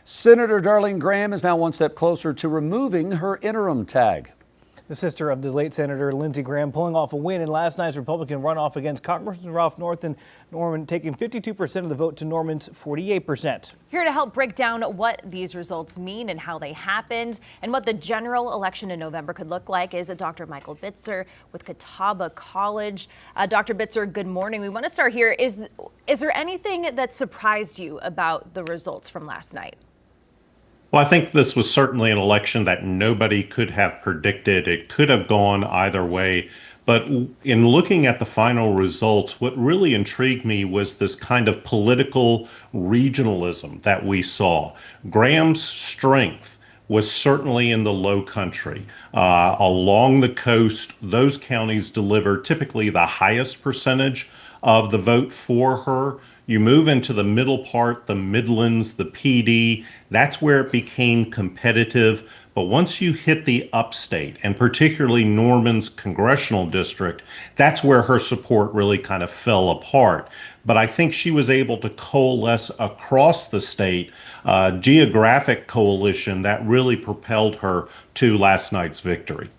Senator Darline Graham is now one step closer to removing her interim tag. The sister of the late Senator Lindsey Graham pulling off a win in last night's Republican runoff against Congressman Ralph Norman, taking 52% of the vote to Norman's 48%. Here to help break down what these results mean and how they happened and what the general election in November could look like is Dr. Michael Bitzer with Catawba College. Dr. Bitzer, good morning. We want to start here. Is there anything that surprised you about the results from last night? Well, I think this was certainly an election that nobody could have predicted. It could have gone either way. But in looking at the final results, what really intrigued me was this kind of political regionalism that we saw. Graham's strength was certainly in the low country. Along the coast, those counties deliver typically the highest percentage of the vote for her. You move into the middle part, the Midlands, the PD, that's where it became competitive. But once you hit the upstate, and particularly Norman's congressional district, that's where her support really kind of fell apart. But I think she was able to coalesce across the state, a geographic coalition that really propelled her to last night's victory.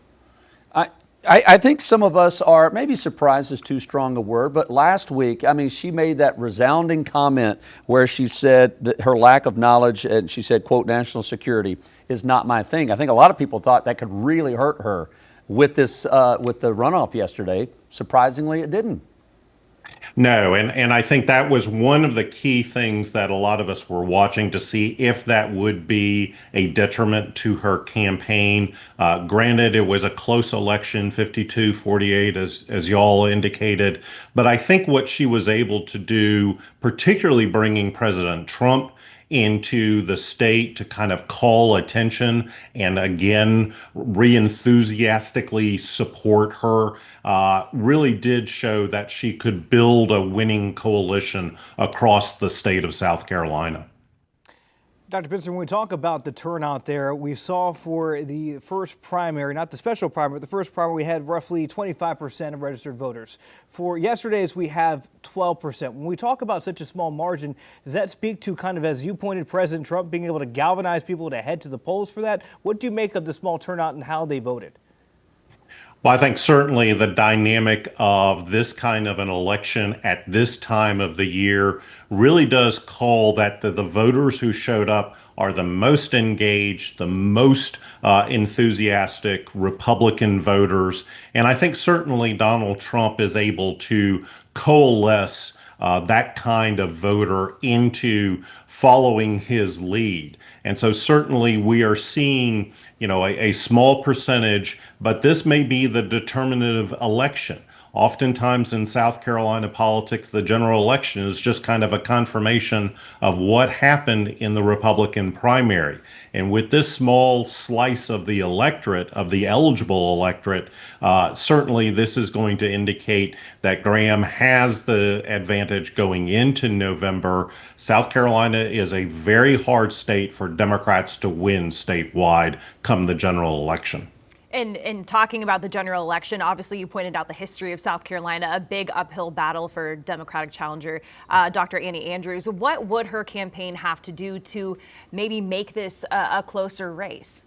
I think some of us are, maybe surprised is too strong a word, but last week, I mean, she made that resounding comment where she said that her lack of knowledge, and she said, quote, national security is not my thing. I think a lot of people thought that could really hurt her with this, with the runoff yesterday. Surprisingly, it didn't. No, and I think that was one of the key things that a lot of us were watching to see if that would be a detriment to her campaign. Granted, it was a close election, 52-48, as y'all indicated. But I think what she was able to do, particularly bringing President Trump into the state to kind of call attention and again re-enthusiastically support her, really did show that she could build a winning coalition across the state of South Carolina. Dr. Bitzer, when we talk about the turnout there, we saw for the first primary, not the special primary, but the first primary, we had roughly 25% of registered voters. For yesterday's, we have 12%. When we talk about such a small margin, does that speak to kind of, as you pointed, President Trump being able to galvanize people to head to the polls for that? What do you make of the small turnout and how they voted? Well, I think certainly the dynamic of this kind of an election at this time of the year really does call that the voters who showed up are the most engaged, the most enthusiastic Republican voters. And I think certainly Donald Trump is able to coalesce that kind of voter into following his lead. And so certainly we are seeing, a small percentage, but this may be the determinative election. Oftentimes in South Carolina politics, the general election is just kind of a confirmation of what happened in the Republican primary. And with this small slice of the electorate, of the eligible electorate, certainly this is going to indicate that Graham has the advantage going into November. South Carolina is a very hard state for Democrats to win statewide come the general election. In talking about the general election, obviously you pointed out the history of South Carolina, a big uphill battle for Democratic challenger Dr. Annie Andrews. What would her campaign have to do to maybe make this a closer race?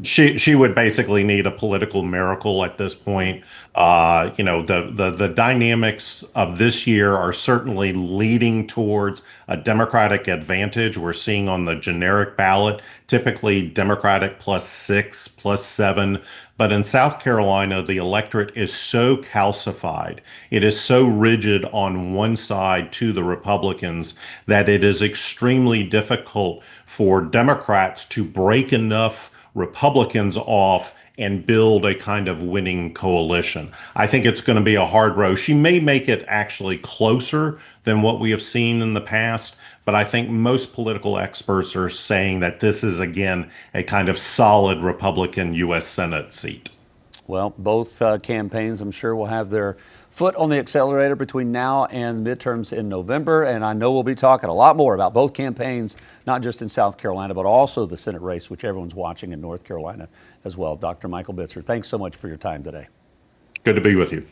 She would basically need a political miracle at this point. The dynamics of this year are certainly leading towards a Democratic advantage. We're seeing on the generic ballot, typically Democratic +6, +7. But in South Carolina, the electorate is so calcified, it is so rigid on one side to the Republicans that it is extremely difficult for Democrats to break enough Republicans off and build a kind of winning coalition. I think it's going to be a hard row. She may make it actually closer than what we have seen in the past, but I think most political experts are saying that this is, again, a kind of solid Republican U.S. Senate seat. Well, both campaigns, I'm sure, will have their foot on the accelerator between now and midterms in November. And I know we'll be talking a lot more about both campaigns, not just in South Carolina, but also the Senate race, which everyone's watching in North Carolina as well. Dr. Michael Bitzer, thanks so much for your time today. Good to be with you.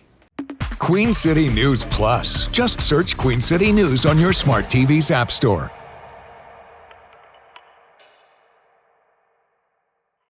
Queen City News Plus. Just search Queen City News on your smart TV's app store.